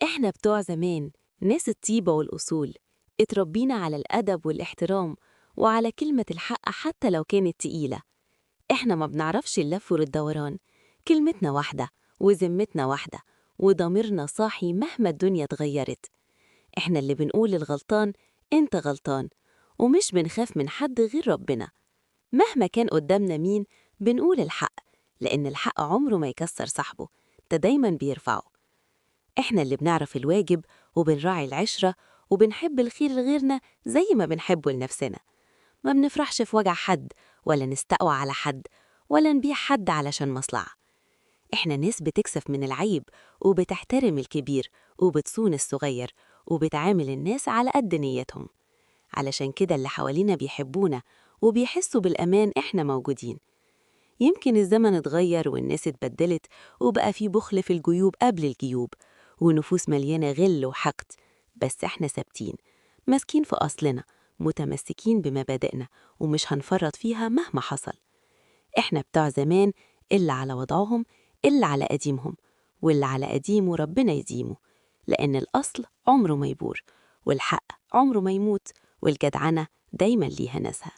إحنا بتوع زمان، ناس الطيبة والأصول، اتربينا على الأدب والاحترام وعلى كلمة الحق حتى لو كانت تقيلة. إحنا ما بنعرفش اللف والدوران، كلمتنا واحدة وذمتنا واحدة وضميرنا صاحي مهما الدنيا اتغيرت. إحنا اللي بنقول الغلطان أنت غلطان، ومش بنخاف من حد غير ربنا. مهما كان قدامنا مين، بنقول الحق، لأن الحق عمره ما يكسر صاحبه، ده دايما بيرفعه. إحنا اللي بنعرف الواجب وبنراعي العشرة وبنحب الخير لغيرنا زي ما بنحبه لنفسنا. ما بنفرحش في وجع حد ولا نستقوى على حد ولا نبيع حد علشان مصلحة. إحنا ناس بتكسف من العيب وبتحترم الكبير وبتصون الصغير وبتعامل الناس على قد نيتهم. علشان كده اللي حوالينا بيحبونا وبيحسوا بالأمان إحنا موجودين. يمكن الزمن اتغير والناس اتبدلت وبقى في بخل في الجيوب قبل الجيوب ونفوس مليانة غل وحقد، بس احنا ثابتين ماسكين في أصلنا، متمسكين بمبادئنا ومش هنفرط فيها مهما حصل. احنا بتوع زمان، إلا على وضعهم إلا على قديمهم، واللي على قديمه ربنا يديمه، لأن الأصل عمره ما يبور والحق عمره ما يموت والجدعنة دايما ليها ناسها.